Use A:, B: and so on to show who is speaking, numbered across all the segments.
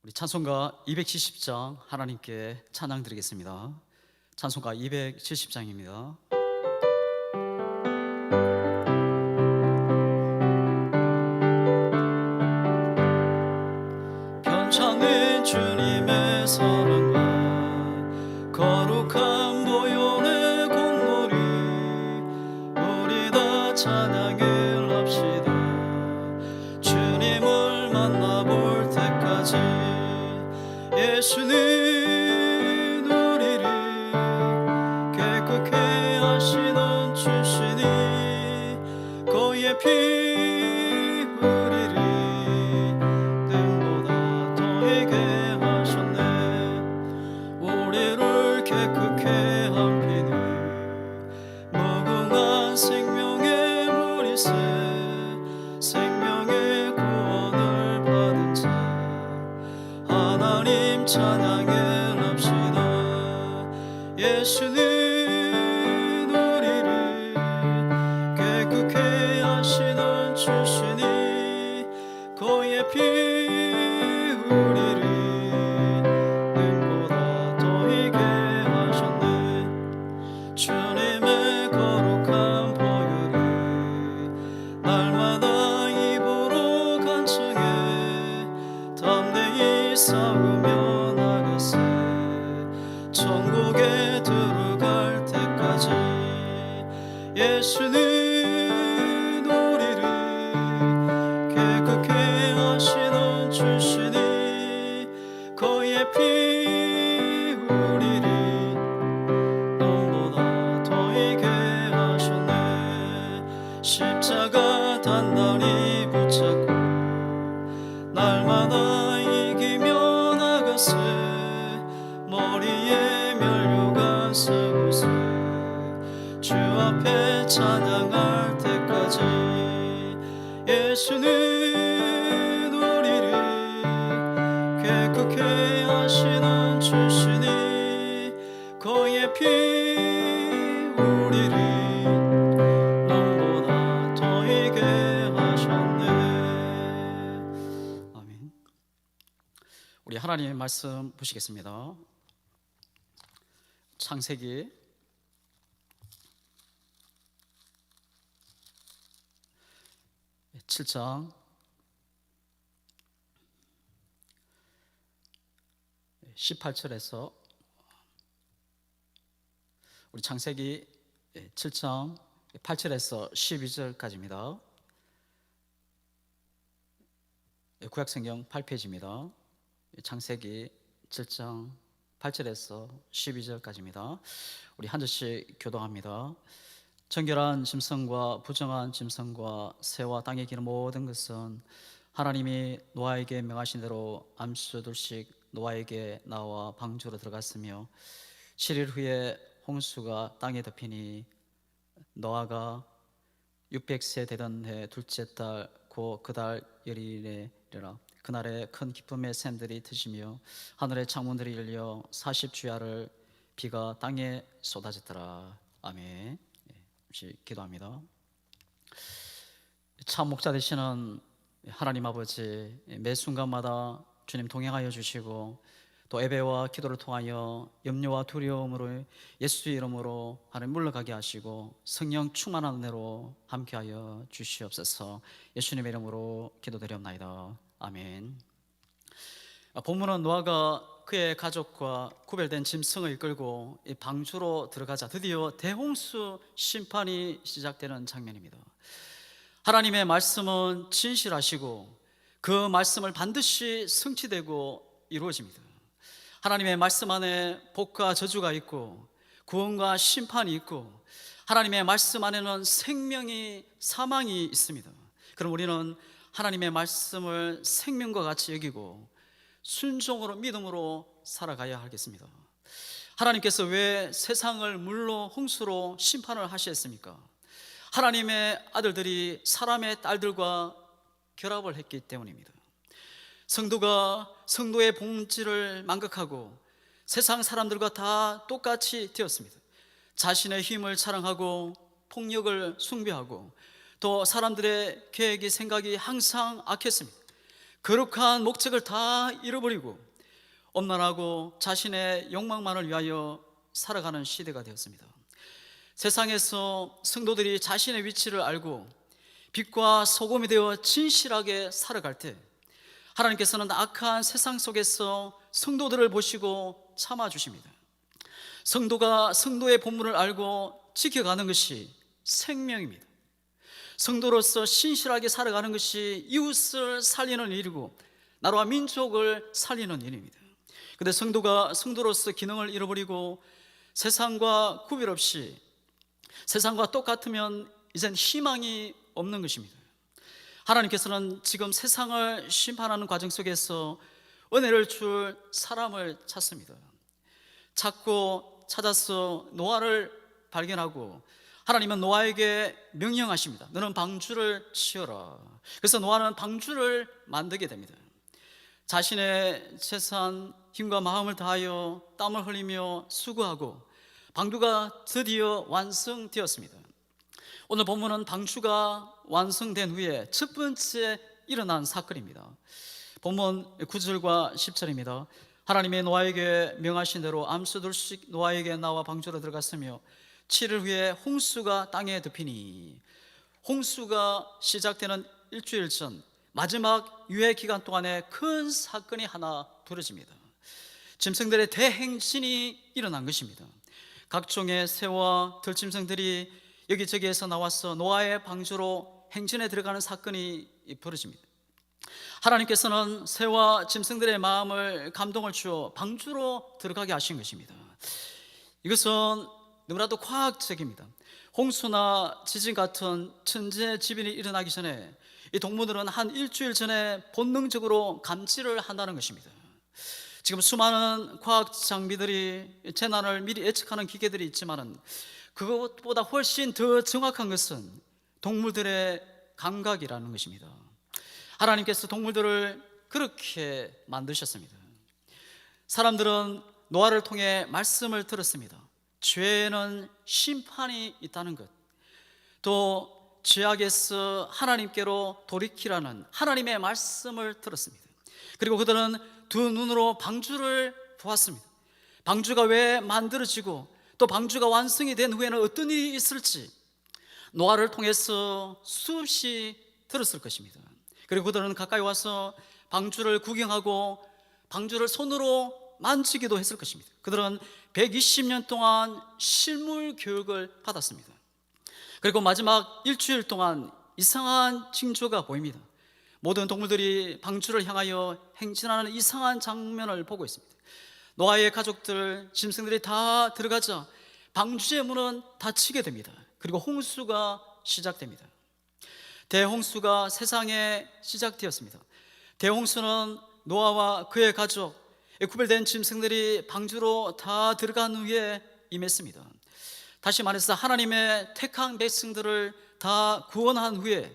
A: 우리 찬송가 270장 하나님께 찬양 드리겠습니다. 찬송가 270장입니다. 편찮은 주님의 사랑과 거룩한 보혈의 공로리 우리 다 찬양을 합시다. 주님을 만나볼 때까지 예수는 우리를 깨끗게 하시는 주시니 그의 피 우리를 뜸보다 더하게 하셨네. 우리를 깨끗게 한 피는 무궁한 생명의 물이세. 생명의 구원을 받은 자 하나님 찬양을 합시다. 예수는 우리를 깨끗게 하시는 주시니 그의 피 우리를 눈보다 더하게 하셨네. 주님의 거룩한 보혈이 날마다 입으로 간청해 담대히 싸우며 나가세. 천국에 들어갈 때까지 예수는 우리를 깨끗게 하시는 주시니 그의 피 우리를 눈보다 더하게 하셨네. 십자가 단단히 붙잡고 날마다 이기며 나가세. 머리에 면류관 세우세. 주 앞에 찬양할 때까지 예수는 우리를 깨끗게 하시는 주시니 그의 피 우리를 눈보다 더하게 하셨네. 아멘. 우리 하나님의 말씀 보시겠습니다. 창세기 7장 18절에서 우리 창세기 7장 8절에서 12절까지입니다. 구약성경 8페이지입니다. 창세기 7장 8절에서 12절까지입니다. 우리 한 절씩 교독합니다. 정결한 짐승과 부정한 짐승과 새와 땅에 기는 모든 것은 하나님이 노아에게 명하신 대로 암수 둘씩 노아에게 나와 방주로 들어갔으며 7일 후에 홍수가 땅에 덮이니 노아가 600세 되던 해 둘째 달 곧 그 달 열일에라. 그날에 큰 기쁨의 샘들이 트시며 하늘의 창문들이 열려 40주야를 비가 땅에 쏟아졌더라. 아멘. 잠시 기도합니다. 참 목자 되시는 하나님 아버지, 매 순간마다 주님 동행하여 주시고 또 예배와 기도를 통하여 염려와 두려움으로 예수의 이름으로 하나님 물러가게 하시고 성령 충만한 은혜로 함께하여 주시옵소서. 예수님의 이름으로 기도드리옵나이다. 아멘. 본문은 노아가 그의 가족과 구별된 짐승을 이끌고 이 방주로 들어가자 드디어 대홍수 심판이 시작되는 장면입니다. 하나님의 말씀은 진실하시고 그 말씀을 반드시 성취되고 이루어집니다. 하나님의 말씀 안에 복과 저주가 있고 구원과 심판이 있고 하나님의 말씀 안에는 생명이 사망이 있습니다. 그럼 우리는 하나님의 말씀을 생명과 같이 여기고 순종으로 믿음으로 살아가야 하겠습니다. 하나님께서 왜 세상을 물로 홍수로 심판을 하셨습니까? 하나님의 아들들이 사람의 딸들과 결합을 했기 때문입니다. 성도가 성도의 본질을 망각하고 세상 사람들과 다 똑같이 되었습니다. 자신의 힘을 자랑하고 폭력을 숭배하고 또 사람들의 계획이 생각이 항상 악했습니다. 거룩한 목적을 다 잃어버리고 엄란하고 자신의 욕망만을 위하여 살아가는 시대가 되었습니다. 세상에서 성도들이 자신의 위치를 알고 빛과 소금이 되어 진실하게 살아갈 때 하나님께서는 악한 세상 속에서 성도들을 보시고 참아주십니다. 성도가 성도의 본분을 알고 지켜가는 것이 생명입니다. 성도로서 신실하게 살아가는 것이 이웃을 살리는 일이고 나라와 민족을 살리는 일입니다. 그런데 성도가 성도로서 기능을 잃어버리고 세상과 구별 없이 세상과 똑같으면 이젠 희망이 없는 것입니다. 하나님께서는 지금 세상을 심판하는 과정 속에서 은혜를 줄 사람을 찾습니다. 찾고 찾아서 노아를 발견하고 하나님은 노아에게 명령하십니다. 너는 방주를 치어라. 그래서 노아는 방주를 만들게 됩니다. 자신의 재산, 힘과 마음을 다하여 땀을 흘리며 수고하고 방주가 드디어 완성되었습니다. 오늘 본문은 방주가 완성된 후에 첫 번째 일어난 사건입니다. 본문 9절과 10절입니다. 하나님의 노아에게 명하신 대로 암수들씩 노아에게 나와 방주로 들어갔으며 7일 후에 홍수가 땅에 덮이니, 홍수가 시작되는 일주일 전 마지막 유해 기간 동안에 큰 사건이 하나 벌어집니다. 짐승들의 대행진이 일어난 것입니다. 각종의 새와 들짐승들이 여기저기에서 나와서 노아의 방주로 행진에 들어가는 사건이 벌어집니다. 하나님께서는 새와 짐승들의 마음을 감동을 주어 방주로 들어가게 하신 것입니다. 이것은 너무나도 과학적입니다. 홍수나 지진 같은 천재지변이 일어나기 전에 이 동물들은 한 일주일 전에 본능적으로 감지를 한다는 것입니다. 지금 수많은 과학 장비들이 재난을 미리 예측하는 기계들이 있지만 그것보다 훨씬 더 정확한 것은 동물들의 감각이라는 것입니다. 하나님께서 동물들을 그렇게 만드셨습니다. 사람들은 노아를 통해 말씀을 들었습니다. 죄에는 심판이 있다는 것, 또 죄악에서 하나님께로 돌이키라는 하나님의 말씀을 들었습니다. 그리고 그들은 두 눈으로 방주를 보았습니다. 방주가 왜 만들어지고 또 방주가 완성이 된 후에는 어떤 일이 있을지 노아를 통해서 수없이 들었을 것입니다. 그리고 그들은 가까이 와서 방주를 구경하고 방주를 손으로 만지기도 했을 것입니다. 그들은 120년 동안 실물 교육을 받았습니다. 그리고 마지막 일주일 동안 이상한 징조가 보입니다. 모든 동물들이 방주를 향하여 행진하는 이상한 장면을 보고 있습니다. 노아의 가족들, 짐승들이 다 들어가자 방주의 문은 닫히게 됩니다. 그리고 홍수가 시작됩니다. 대홍수가 세상에 시작되었습니다. 대홍수는 노아와 그의 가족, 구별된 짐승들이 방주로 다 들어간 후에 임했습니다. 다시 말해서 하나님의 택한 백성들을 다 구원한 후에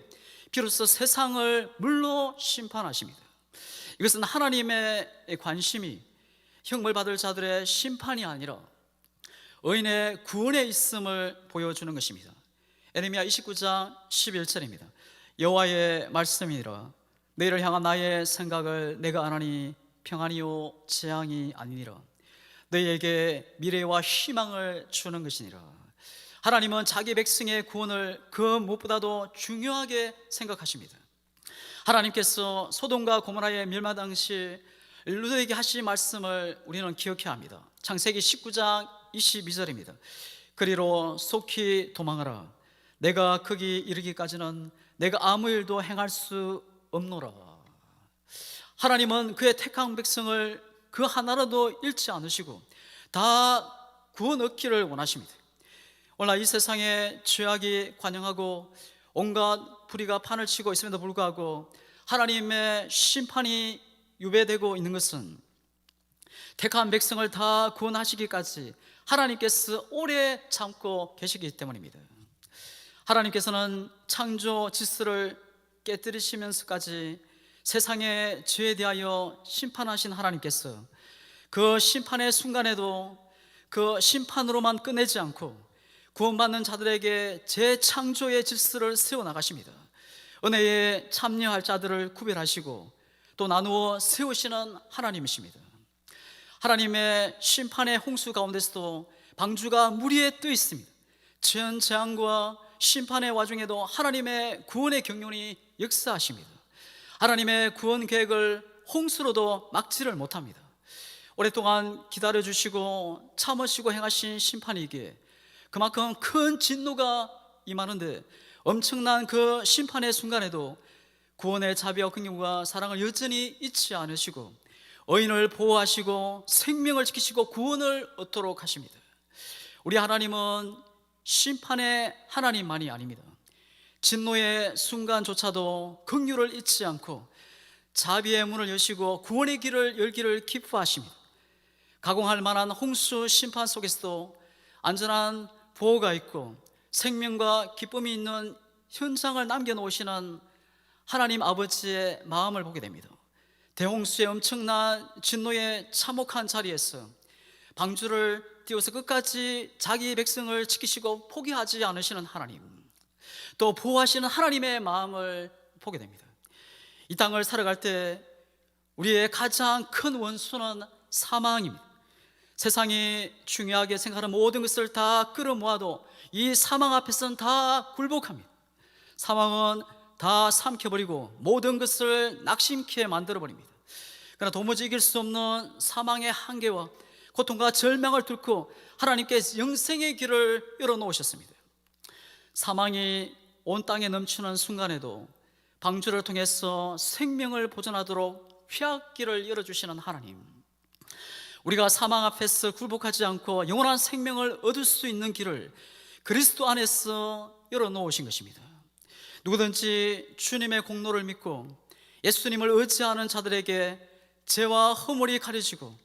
A: 비로소 세상을 물로 심판하십니다. 이것은 하나님의 관심이 형벌 받을 자들의 심판이 아니라 의인의 구원에 있음을 보여주는 것입니다. 에레미야 29장 11절입니다. 여호와의 말씀이니라. 너희를 향한 나의 생각을 내가 아나니 평안이요 재앙이 아니니라. 너희에게 미래와 희망을 주는 것이니라. 하나님은 자기 백성의 구원을 그 무엇보다도 중요하게 생각하십니다. 하나님께서 소돔과 고모라의 멸망 당시 롯에게 하신 말씀을 우리는 기억해야 합니다. 창세기 19장 22절입니다. 그리로 속히 도망하라. 내가 거기 이르기까지는 내가 아무 일도 행할 수 없노라. 하나님은 그의 택한 백성을 그 하나라도 잃지 않으시고 다 구원 얻기를 원하십니다. 오늘 이 세상에 죄악이 관영하고 온갖 불의가 판을 치고 있음에도 불구하고 하나님의 심판이 유배되고 있는 것은 택한 백성을 다 구원하시기까지 하나님께서 오래 참고 계시기 때문입니다. 하나님께서는 창조 질서를 깨뜨리시면서까지 세상의 죄에 대하여 심판하신 하나님께서 그 심판의 순간에도 그 심판으로만 끝내지 않고 구원받는 자들에게 재창조의 질서를 세워나가십니다. 은혜에 참여할 자들을 구별하시고 또 나누어 세우시는 하나님이십니다. 하나님의 심판의 홍수 가운데서도 방주가 물 위에 떠 있습니다. 전 재앙과 심판의 와중에도 하나님의 구원의 경륜이 역사하십니다. 하나님의 구원 계획을 홍수로도 막지를 못합니다. 오랫동안 기다려주시고 참으시고 행하신 심판이기에 그만큼 큰 진노가 임하는데, 엄청난 그 심판의 순간에도 구원의 자비와 긍휼과 사랑을 여전히 잊지 않으시고 의인을 보호하시고 생명을 지키시고 구원을 얻도록 하십니다. 우리 하나님은 심판의 하나님만이 아닙니다. 진노의 순간조차도 긍휼을 잊지 않고 자비의 문을 여시고 구원의 길을 열기를 기뻐하십니다. 가공할 만한 홍수 심판 속에서도 안전한 보호가 있고 생명과 기쁨이 있는 현장을 남겨놓으시는 하나님 아버지의 마음을 보게 됩니다. 대홍수의 엄청난 진노의 참혹한 자리에서 방주를 띄워서 끝까지 자기 백성을 지키시고 포기하지 않으시는 하나님, 또 보호하시는 하나님의 마음을 보게 됩니다. 이 땅을 살아갈 때 우리의 가장 큰 원수는 사망입니다. 세상이 중요하게 생각하는 모든 것을 다 끌어모아도 이 사망 앞에서는 다 굴복합니다. 사망은 다 삼켜버리고 모든 것을 낙심케 만들어버립니다. 그러나 도무지 이길 수 없는 사망의 한계와 고통과 절망을 뚫고 하나님께서 영생의 길을 열어놓으셨습니다. 사망이 온 땅에 넘치는 순간에도 방주를 통해서 생명을 보존하도록 휘약길을 열어주시는 하나님, 우리가 사망 앞에서 굴복하지 않고 영원한 생명을 얻을 수 있는 길을 그리스도 안에서 열어놓으신 것입니다. 누구든지 주님의 공로를 믿고 예수님을 의지하는 자들에게 죄와 허물이 가려지고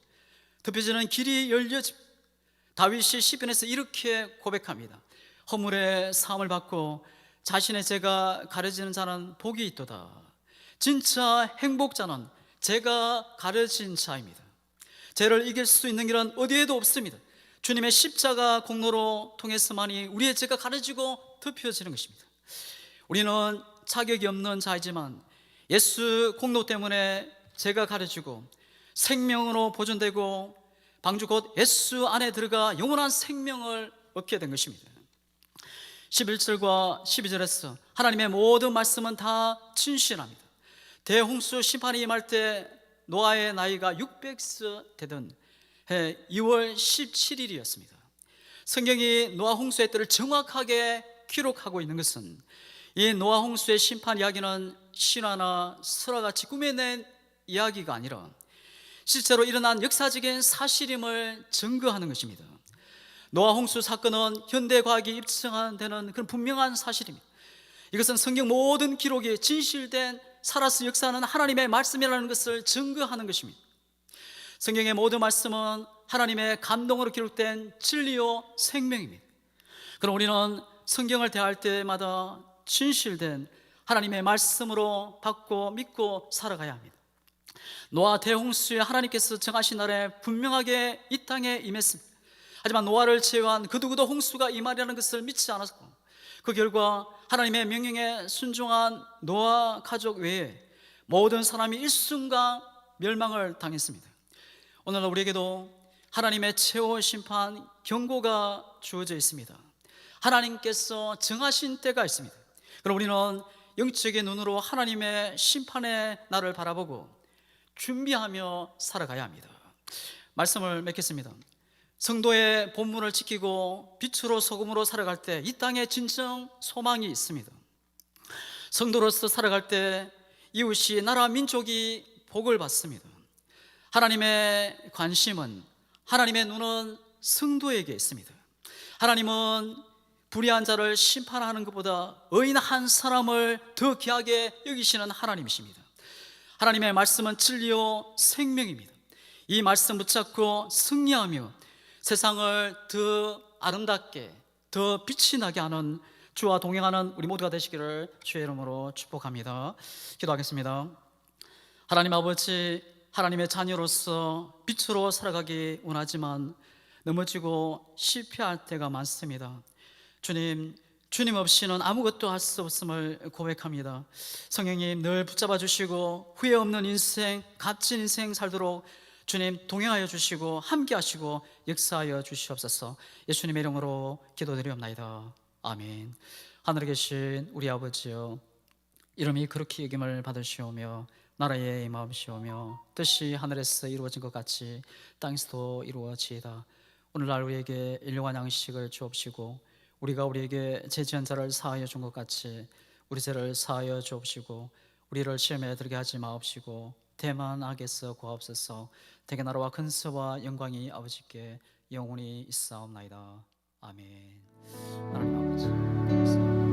A: 덮여지는 길이 열려집니다. 다윗이 시편에서 이렇게 고백합니다. 허물의 사함을 받고 자신의 죄가 가려지는 자는 복이 있도다. 진짜 행복자는 죄가 가려진 자입니다. 죄를 이길 수 있는 길은 어디에도 없습니다. 주님의 십자가 공로로 통해서만이 우리의 죄가 가려지고 덮여지는 것입니다. 우리는 자격이 없는 자이지만 예수 공로 때문에 죄가 가려지고 생명으로 보존되고 방주 곧 예수 안에 들어가 영원한 생명을 얻게 된 것입니다. 11절과 12절에서 하나님의 모든 말씀은 다 진실합니다. 대홍수 심판이 임할 때 노아의 나이가 600세 되던 해 2월 17일이었습니다. 성경이 노아 홍수의 때를 정확하게 기록하고 있는 것은 이 노아 홍수의 심판 이야기는 신화나 설화같이 꾸며낸 이야기가 아니라 실제로 일어난 역사적인 사실임을 증거하는 것입니다. 노아 홍수 사건은 현대 과학이 입증하는 그런 분명한 사실입니다. 이것은 성경 모든 기록이 진실된 살아서 역사하는 하나님의 말씀이라는 것을 증거하는 것입니다. 성경의 모든 말씀은 하나님의 감동으로 기록된 진리요 생명입니다. 그럼 우리는 성경을 대할 때마다 진실된 하나님의 말씀으로 받고 믿고 살아가야 합니다. 노아 대홍수에 하나님께서 정하신 날에 분명하게 이 땅에 임했습니다. 하지만 노아를 제외한 그 누구도 홍수가 임하리라는 것을 믿지 않았고 그 결과 하나님의 명령에 순종한 노아 가족 외에 모든 사람이 일순간 멸망을 당했습니다. 오늘 우리에게도 하나님의 최후 심판 경고가 주어져 있습니다. 하나님께서 정하신 때가 있습니다. 그럼 우리는 영적인 눈으로 하나님의 심판의 날을 바라보고 준비하며 살아가야 합니다. 말씀을 맺겠습니다. 성도의 본분을 지키고 빛으로 소금으로 살아갈 때 이 땅에 진정 소망이 있습니다. 성도로서 살아갈 때 이웃이, 나라, 민족이 복을 받습니다. 하나님의 관심은, 하나님의 눈은 성도에게 있습니다. 하나님은 불의한 자를 심판하는 것보다 의인 한 사람을 더 귀하게 여기시는 하나님이십니다. 하나님의 말씀은 진리요 생명입니다. 이 말씀 붙잡고 승리하며 세상을 더 아름답게, 더 빛이 나게 하는 주와 동행하는 우리 모두가 되시기를 주의 이름으로 축복합니다. 기도하겠습니다. 하나님 아버지, 하나님의 자녀로서 빛으로 살아가기 원하지만 넘어지고 실패할 때가 많습니다. 주님, 주님 없이는 아무것도 할 수 없음을 고백합니다. 성령님 늘 붙잡아 주시고 후회 없는 인생, 값진 인생 살도록 주님 동행하여 주시고 함께 하시고 역사하여 주시옵소서. 예수님의 이름으로 기도드리옵나이다. 아멘. 하늘에 계신 우리 아버지여, 이름이 그렇게 여김을 받으시오며 나라의 임하옵시오며 뜻이 하늘에서 이루어진 것 같이 땅에서도 이루어지이다. 오늘날 우리에게 일용할 양식을 주옵시고 우리가 우리에게 죄지은 자를 사하여 준 것 같이 우리 죄를 사하여 주옵시고 우리를 시험에 들게 하지 마옵시고 대만 악에서 구하옵소서. 대개 나라와 근세와 영광이 아버지께 영원히 있사옵나이다. 아멘. 하나님 아버지, 감사합니다.